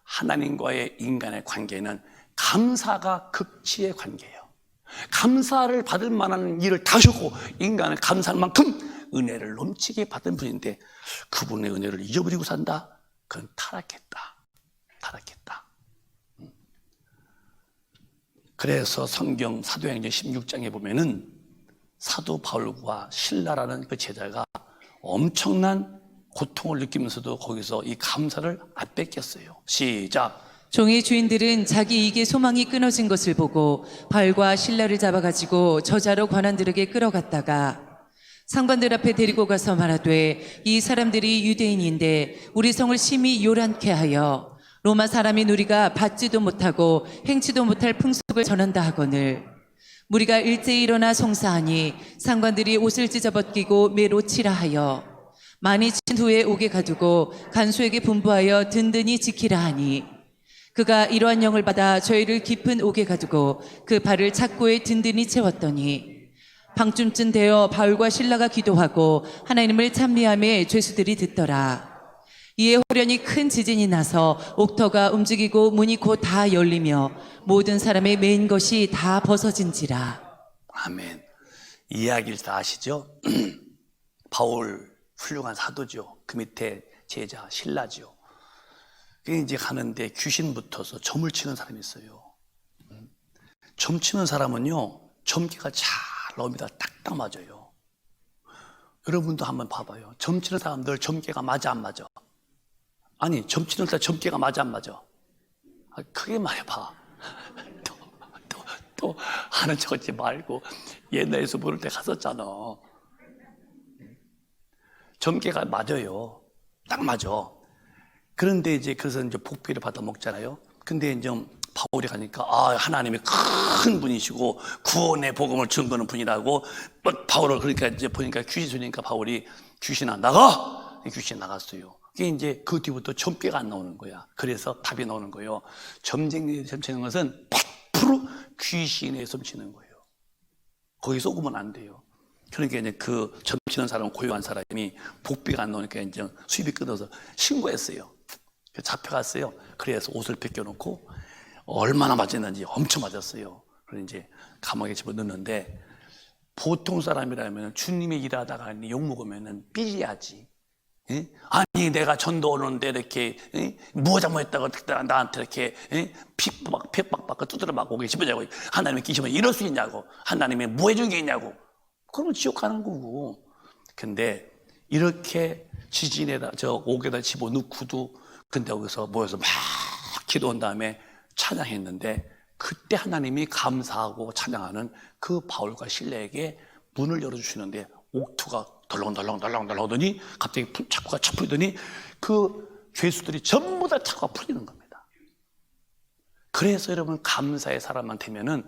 하나님과의 인간의 관계는 감사가 극치의 관계예요. 감사를 받을 만한 일을 다 하셨고 인간은 감사할 만큼 은혜를 넘치게 받은 분인데 그분의 은혜를 잊어버리고 산다? 그건 타락했다. 그래서 성경 사도행전 16장에 보면은 사도 바울과 실라라는 그 제자가 엄청난 고통을 느끼면서도 거기서 이 감사를 안 뺏겼어요. 시작. 종의 주인들은 자기 이익의 소망이 끊어진 것을 보고 바울과 실라를 잡아가지고 저자로 관원들에게 끌어갔다가 상관들 앞에 데리고 가서 말하되 이 사람들이 유대인인데 우리 성을 심히 요란케 하여 로마 사람인 우리가 받지도 못하고 행치도 못할 풍속을 전한다 하거늘 무리가 일제히 일어나 송사하니 상관들이 옷을 찢어벗기고 매로 치라 하여 많이 친 후에 옥에 가두고 간수에게 분부하여 든든히 지키라 하니 그가 이러한 영을 받아 저희를 깊은 옥에 가두고 그 발을 착고에 든든히 채웠더니 밤쯤쯤 되어 바울과 실라가 기도하고 하나님을 찬미하며 죄수들이 듣더라. 이에 호련히 큰 지진이 나서 옥터가 움직이고 문이 곧 다 열리며 모든 사람의 맨 것이 다 벗어진지라. 아멘. 이야기를 다 아시죠? 바울 훌륭한 사도죠. 그 밑에 제자 실라죠. 그 이제 가는데 귀신 붙어서 점을 치는 사람이 있어요. 점 치는 사람은요, 점괘가 잘 나옵니다. 딱딱 맞아요. 여러분도 한번 봐봐요. 점 치는 사람들 점괘가 맞아 안 맞아? 아니, 점 치는 사람 점괘가 맞아 안 맞아? 크게 말해봐. 또 하는 척 하지 말고 옛날에서 부를 때 갔었잖아. 점괘가 맞아요. 딱 맞아. 그런데 이제 그래서 이제 복비를 받아 먹잖아요. 근데 이제 바울이 가니까 하나님이 큰 분이시고 구원의 복음을 증거하는 분이라고 바울을 그러니까 이제 보니까 귀신 소리니까 바울이 귀신아 나가! 귀신 나갔어요. 그게 이제 그 뒤부터 점괘가 안 나오는 거야. 그래서 답이 나오는 거예요. 점치는 것은 100% 귀신에 점치는 거예요. 거기 속으면 안 돼요. 그러니까 이제 그 점치는 사람 고요한 사람이 복비가 안 나오니까 이제 수입이 끊어서 신고했어요. 잡혀갔어요. 그래서 옷을 벗겨놓고 얼마나 맞았는지 엄청 맞았어요. 그래서 이제 감옥에 집어넣는데 보통 사람이라면 주님이 일하다가 욕먹으면 삐지야지. 예? 아니 내가 전도 오는데 이렇게 무어장모했다고 나한테 이렇게 핍박받고 두드려 맞고 오게 집어자고 하나님의 끼시면 이럴 수 있냐고 하나님의 뭐 해준 게 있냐고 그러면 지옥 가는 거고. 근데 이렇게 지진에다 저 옥에다 집어넣고도 근데 거기서 모여서 막 기도한 다음에 찬양했는데 그때 하나님이 감사하고 찬양하는 그 바울과 실라에게 문을 열어주시는데 옥투가 덜렁덜렁 하더니 갑자기 착고가 쳐 풀리더니 그 죄수들이 전부 다 착고가 풀리는 겁니다. 그래서 여러분 감사의 사람만 되면은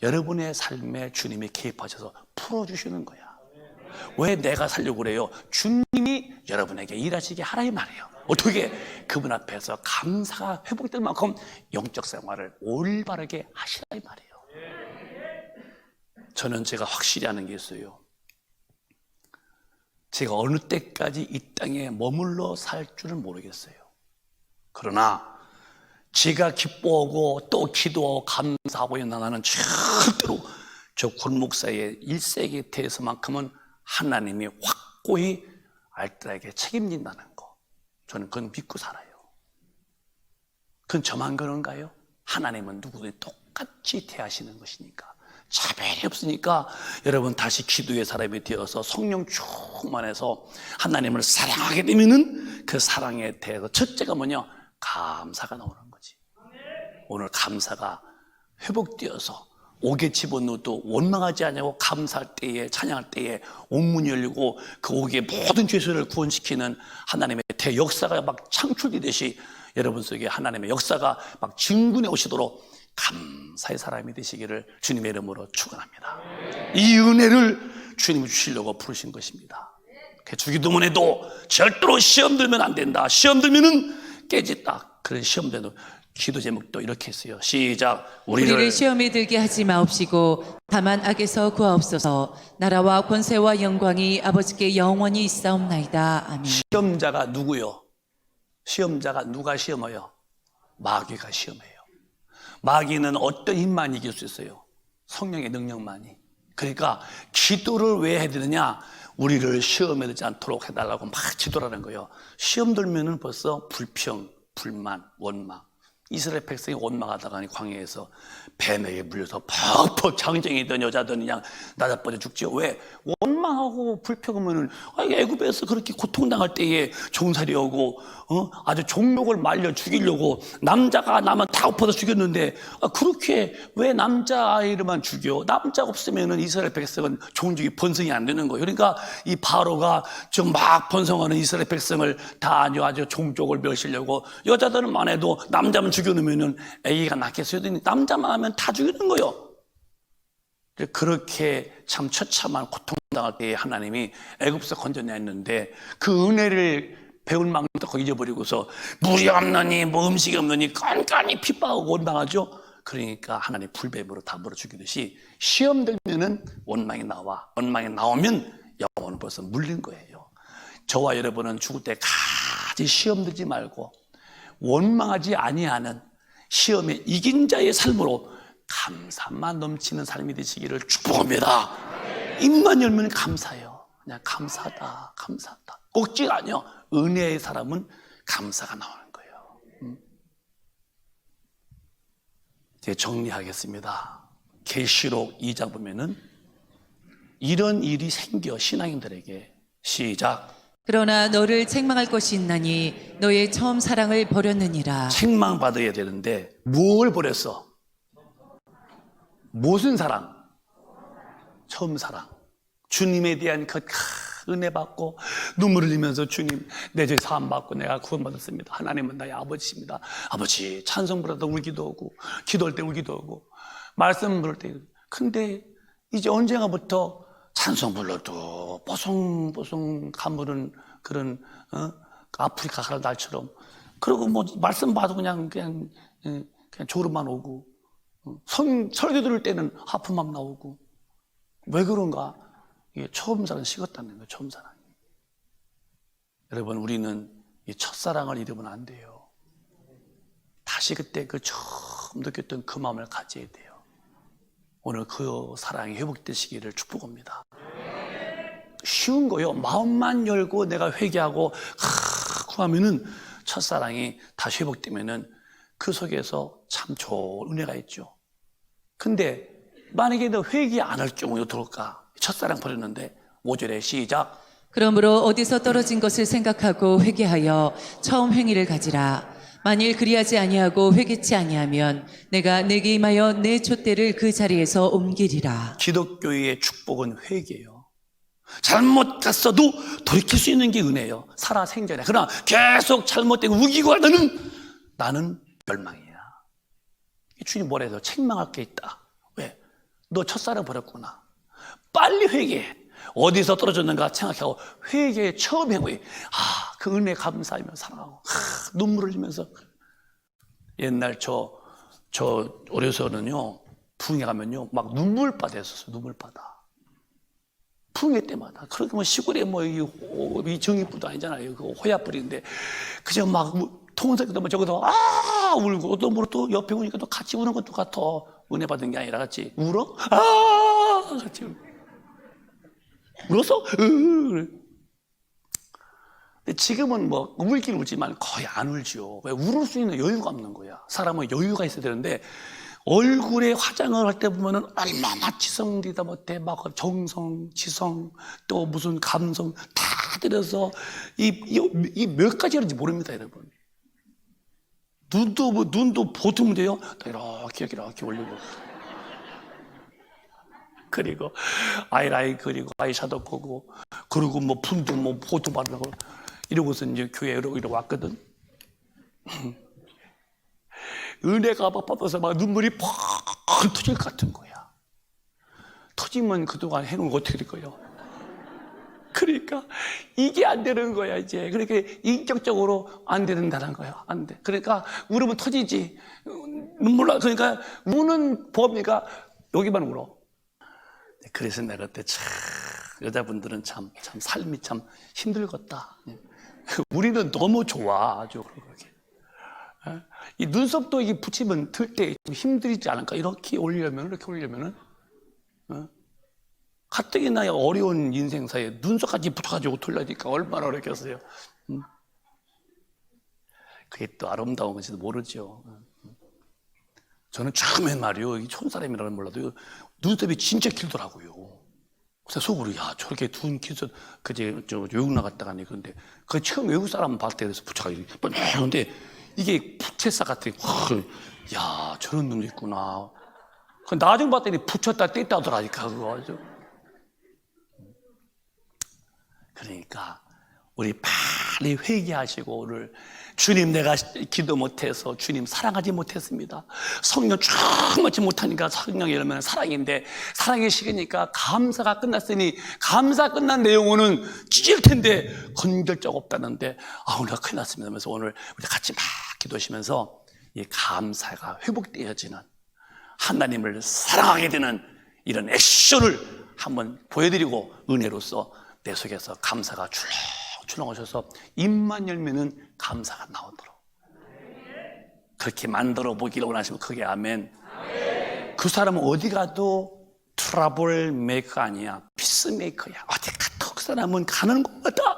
여러분의 삶에 주님이 개입하셔서 풀어주시는 거야. 왜 내가 살려고 그래요? 주님이 여러분에게 일하시게 하라 이 말이에요. 어떻게? 그분 앞에서 감사가 회복될 만큼 영적 생활을 올바르게 하시라 이 말이에요. 저는 제가 확실히 아는 게 있어요. 제가 어느 때까지 이 땅에 머물러 살 줄은 모르겠어요. 그러나 제가 기뻐하고 또 기도하고 감사하고 나가는 절대로 저 굴목사의 1세기 대해서만큼은 하나님이 확고히 알뜰하게 책임진다는 거, 저는 그건 믿고 살아요. 그건 저만 그런가요? 하나님은 누구든지 똑같이 대하시는 것이니까 차별이 없으니까 여러분 다시 기도의 사람이 되어서 성령 충만해서 하나님을 사랑하게 되면은 그 사랑에 대해서 첫째가 뭐냐? 감사가 나오는 거지. 오늘 감사가 회복되어서 옥에 집어넣어도 원망하지 않냐고 감사할 때에 찬양할 때에 옥문이 열리고 그 옥의 모든 죄수를 구원시키는 하나님의 대역사가 막 창출되듯이 여러분 속에 하나님의 역사가 막 진군해 오시도록 감사의 사람이 되시기를 주님의 이름으로 축원합니다. 이 은혜를 주님이 주시려고 부르신 것입니다. 주기도문에도 절대로 시험 들면 안 된다. 시험 들면은 깨졌다. 그런 시험 되는 기도 제목도 이렇게 했어요. 시작. 우리를 시험에 들게 하지 마옵시고 다만 악에서 구하옵소서. 나라와 권세와 영광이 아버지께 영원히 있사옵나이다. 아멘. 시험자가 누구요? 시험자가 누가 시험해요? 마귀가 시험해요. 마귀는 어떤 힘만 이길 수 있어요? 성령의 능력만이. 그러니까 기도를 왜 해야 되느냐? 우리를 시험에 들지 않도록 해달라고 막 기도하는 거예요. 시험 들면은 벌써 불평, 불만, 원망. 이스라엘 백성이 원망하다가 광야에서 뱀에게 물려서 퍽퍽 장정이던 여자들은 그냥 나자빠져 죽지요. 왜? 원망하고 불평하면은 애굽에서 그렇게 고통당할 때에 종살이 오고 아주 종목을 말려 죽이려고 남자가 나면 다 엎어서 죽였는데 그렇게 왜 남자아이를만 죽여? 남자가 없으면은 이스라엘 백성은 종족이 번성이 안 되는 거예요. 그러니까 이 바로가 지금 막 번성하는 이스라엘 백성을 다 아주 종족을 멸시려고 여자들만 해도 남자만 죽여놓으면은 아기가 낳겠어요. 남자만 하면 다 죽이는 거예요. 그렇게 참 처참한 고통당할 때에 하나님이 애굽에서 건져내 했는데 그 은혜를 배울 만큼 잊어버리고서 물이 없느니 뭐 음식이 없느니 깐깐히 핍박하고 원망하죠. 그러니까 하나님 불뱀으로 다 물어 죽이듯이 시험 들면은 원망이 나와. 원망이 나오면 영혼은 벌써 물린 거예요. 저와 여러분은 죽을 때까지 시험 들지 말고 원망하지 아니하는 시험에 이긴 자의 삶으로 감사만 넘치는 삶이 되시기를 축복합니다. 입만 열면 감사해요. 그냥 감사하다, 감사하다. 꼭지가 아니요. 은혜의 사람은 감사가 나오는 거예요. 이제 정리하겠습니다. 계시록 2장 보면은 이런 일이 생겨 신앙인들에게. 시작. 그러나 너를 책망할 것이 있나니 너의 처음 사랑을 버렸느니라. 책망받아야 되는데 뭘 버렸어? 무슨 사랑? 처음 사랑. 주님에 대한 그 은혜 받고 눈물을 흘리면서 주님 내 죄 사함 받고 내가 구원받았습니다. 하나님은 나의 아버지십니다. 아버지 찬송 부르다 울기도 하고 기도할 때 울기도 하고 말씀 부를 때. 근데 이제 언젠가부터 찬송 불러도 뽀송뽀송 가무는 그런 아프리카 가는 날처럼 그리고 뭐 말씀 봐도 그냥 졸음만 오고 설교 들을 때는 하품만 나오고. 왜 그런가? 이게 처음 사랑 식었다는 거예요. 처음 사랑이. 여러분 우리는 이 첫사랑을 잃으면 안 돼요. 다시 그때 그 처음 느꼈던 그 마음을 가져야 돼요. 오늘 그 사랑이 회복되시기를 축복합니다. 쉬운 거요. 마음만 열고 내가 회개하고 구하면은 첫사랑이 다시 회복되면은 그 속에서 참 좋은 은혜가 있죠. 근데 만약에 너 회개 안 할 경우에 어떨까? 첫사랑 버렸는데 5절에 시작. 그러므로 어디서 떨어진 것을 생각하고 회개하여 처음 행위를 가지라. 만일 그리하지 아니하고 회개치 아니하면 내가 내게 임하여 내 촛대를 그 자리에서 옮기리라. 기독교의 축복은 회개예요. 잘못 갔어도 돌이킬 수 있는 게 은혜예요. 살아 생전에. 그러나 계속 잘못되고 우기고 하면은 나는 멸망이야. 주님 뭐라 해서 책망할 게 있다. 왜? 너 첫사랑 버렸구나. 빨리 회개해. 어디서 떨어졌는가 생각하고 회개의 처음 행위. 그 은혜 감사하며 살아가고 눈물을 흘리면서. 옛날 저 어려서는요 부흥회 가면요 막 눈물바다 했었어요. 눈물바다. 부흥회 때마다. 그렇게 뭐 시골에 뭐 이 정의불도 아니잖아요. 그 호야불인데 그저 막 통원사기도 뭐 저기서 울고 또 옆에 오니까 또 같이 우는 것도 같아. 은혜 받은 게 아니라 같이 울어? 같이 울어서 근데 지금은 뭐 울긴 울지만 거의 안 울죠. 왜? 울을 수 있는 여유가 없는 거야. 사람은 여유가 있어야 되는데 얼굴에 화장을 할 때 보면은 얼마나 지성이다 못해 막 정성, 지성 또 무슨 감성 다 들여서 이 몇 가지인지 모릅니다, 여러분. 눈도 보통 문제요. 이렇게 올리고 그리고 아이라인 그리고 아이샤도우 보고 그리고 뭐 분도 뭐 보통 바르고 이러고서 이제 교회에 이러고 왔거든. 은혜가 막 받아서 막 눈물이 퍽 터질 것 같은 거야. 터지면 그동안 해놓은 거 어떻게 될 거예요? 그러니까 이게 안 되는 거야 이제. 그러니까 인격적으로 안 된다는 거야. 안 돼. 그러니까 울으면 터지지. 눈물 나. 그러니까 우는 범위가 여기만 울어. 그래서 내가 그때 참 여자분들은 참 삶이 참 힘들겠다. 우리는 너무 좋아 아주 그렇게. 이 눈썹도 이게 붙이면 들 때 좀 힘들지 않을까? 이렇게 올리려면은, 가뜩이나 어려운 인생사에 눈썹까지 붙여가지고 돌려니까 얼마나 어렵겠어요. 그게 또 아름다운 건지도 모르죠. 저는 처음엔 말이요, 이 촌사람이라는 몰라도 눈썹이 진짜 길더라고요. 그래서 속으로, 야, 저렇게 둔 길서, 그제 외국 나갔다가니, 그런데, 그 처음 외국 사람 봤을 때 그래서 붙여가지고, 뻔뻔한데, 이게 부채살 같은, 야, 저런 놈도 있구나. 나중 봤더니 붙였다 뗐다 하더라니까, 그거 아주. 그러니까, 우리 빨리 회개하시고, 오늘 주님, 내가 기도 못해서 주님 사랑하지 못했습니다. 성령 쫙 맞지 못하니까 성령이 열면 사랑인데, 사랑이 식으니까 감사가 끝났으니, 감사 끝난 내용은 찢을 텐데 건들 적 없다는데, 우리가 큰일 났습니다 하면서 오늘 우리 같이 막 기도하시면서 이 감사가 회복되어지는, 하나님을 사랑하게 되는 이런 액션을 한번 보여드리고, 은혜로서 내 속에서 감사가 출렁출렁 오셔서 입만 열면은 감사가 나오도록 그렇게 만들어 보기를 원하시면 크게 아멘. 그 사람은 어디 가도 트러블 메이커 아니야, 피스 메이커야. 어디 가도 그 사람은 가는 곳마다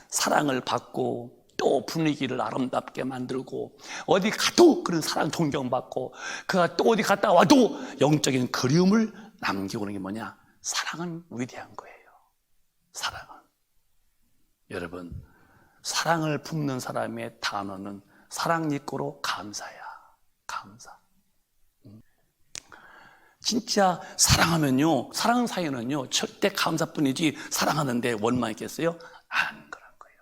사랑을 받고 또 분위기를 아름답게 만들고, 어디 가도 그런 사랑 존경받고, 그가 또 어디 갔다 와도 영적인 그리움을 남기고 오는 게 뭐냐? 사랑은 위대한 거예요. 사랑은. 여러분, 사랑을 품는 사람의 단어는 사랑 입고로 감사야. 감사. 진짜 사랑하면요, 사랑 사이는요 절대 감사뿐이지 사랑하는데 원만 있겠어요? 안 그런 거예요.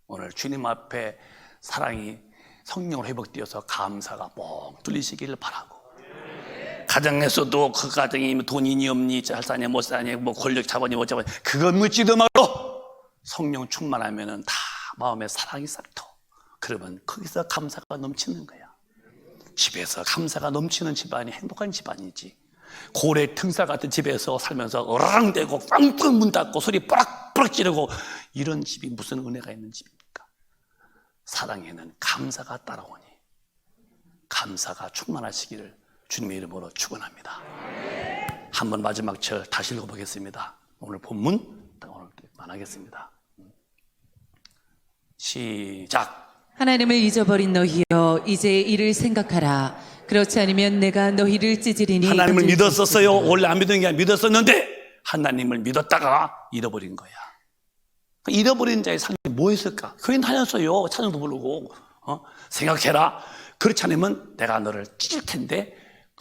오늘 주님 앞에 사랑이 성령으로 회복되어서 감사가 뻥 뚫리시기를 바라고, 가정에서도 그 가정이 돈이니 없니, 잘 사냐 못 사냐, 뭐 권력 자본이 못 자본이, 그건 묻지도 말고 성령 충만하면은 다 마음에 사랑이 싹터. 그러면 거기서 감사가 넘치는 거야. 집에서 감사가 넘치는 집안이 행복한 집안이지, 고래 등살 같은 집에서 살면서 어랑대고 빵빵 문 닫고 소리 뿌락뿌락 지르고 이런 집이 무슨 은혜가 있는 집입니까? 사랑에는 감사가 따라오니 감사가 충만하시기를 주님의 이름으로 축원합니다. 한번 마지막 절 다시 읽어보겠습니다. 오늘 본문 오늘 만하겠습니다. 시작. 하나님을 잊어버린 너희여, 이제 이를 생각하라. 그렇지 않으면 내가 너희를 찢으리니. 하나님을 믿었었어요. 원래 안 믿은 게 아니라 믿었었는데 하나님을 믿었다가 잃어버린 거야. 잃어버린 자의 삶이 뭐 했을까? 교회 다녔어요. 찬양도 부르고. 생각해라. 그렇지 않으면 내가 너를 찢을 텐데,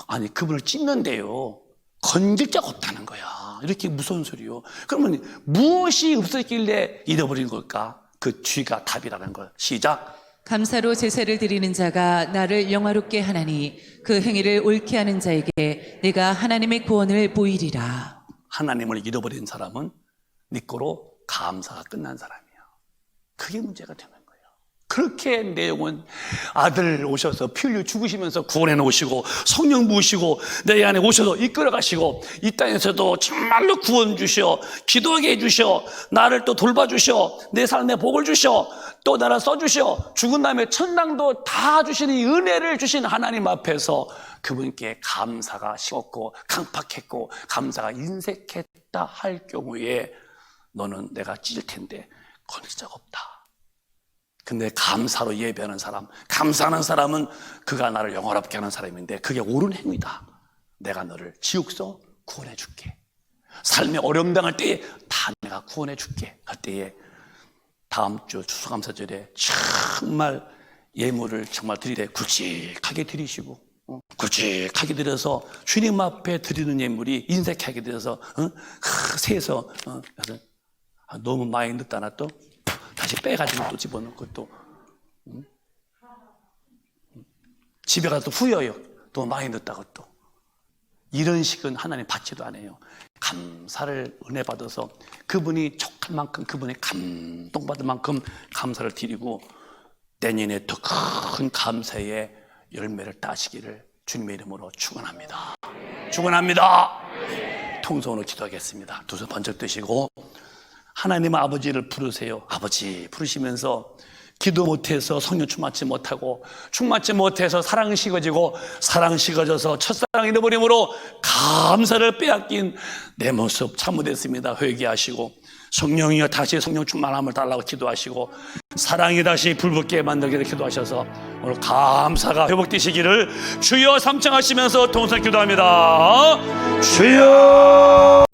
아니 그분을 찢는데요 건질 자가 없다는 거야. 이렇게 무서운 소리요. 그러면 무엇이 없었길래 잃어버린 걸까? 그 쥐가 답이라는 거. 시작. 감사로 제사를 드리는 자가 나를 영화롭게 하나니 그 행위를 옳게 하는 자에게 내가 하나님의 구원을 보이리라. 하나님을 잃어버린 사람은 네 거로 감사가 끝난 사람이야. 그게 문제가 되는 거예요. 그렇게 내용은 아들 오셔서 피 흘려 죽으시면서 구원해 놓으시고, 성령 부으시고 내 안에 오셔서 이끌어 가시고, 이 땅에서도 정말로 구원 주셔, 기도하게 해주셔, 나를 또 돌봐주셔, 내 삶에 복을 주셔, 또 나를 써주셔, 죽은 다음에 천당도 다 주시는 이 은혜를 주신 하나님 앞에서 그분께 감사가 식었고 강팍했고 감사가 인색했다 할 경우에 너는 내가 찢을 텐데 건질 자가 없다. 근데 감사로 예배하는 사람, 감사하는 사람은 그가 나를 영화롭게 하는 사람인데 그게 옳은 행위다. 내가 너를 지옥서 구원해 줄게. 삶에 어려움 당할 때에 다 내가 구원해 줄게 할 때에 다음 주 추수감사절에 정말 예물을 정말 드리되 굵직하게 드리시고, 굵직하게 드려서 주님 앞에 드리는 예물이 인색하게 드려서 세서 너무 많이 넣다 나 또 다시 빼가지고 또 집어넣고 또 집에 가서 또 후회해요. 또 많이 넣었다고 또. 이런 식은 하나님 받지도 않아요. 감사를 은혜 받아서 그분이 촉할 만큼, 그분의 감동받을 만큼 감사를 드리고 내년에 더 큰 감사의 열매를 따시기를 주님의 이름으로 축원합니다. 축원합니다. 통성으로 기도하겠습니다. 두 손 번쩍 드시고 하나님 아버지를 부르세요. 아버지 부르시면서 기도 못해서 성령 충만치 못하고, 충만치 못해서 사랑 식어지고, 사랑 식어져서 첫사랑 잃어버림으로 감사를 빼앗긴 내 모습 잘못했습니다. 회개하시고 성령이여 다시 성령 충만함을 달라고 기도하시고, 사랑이 다시 불붙게 만들게 기도하셔서 오늘 감사가 회복되시기를 주여 삼창하시면서 동선 기도합니다. 주여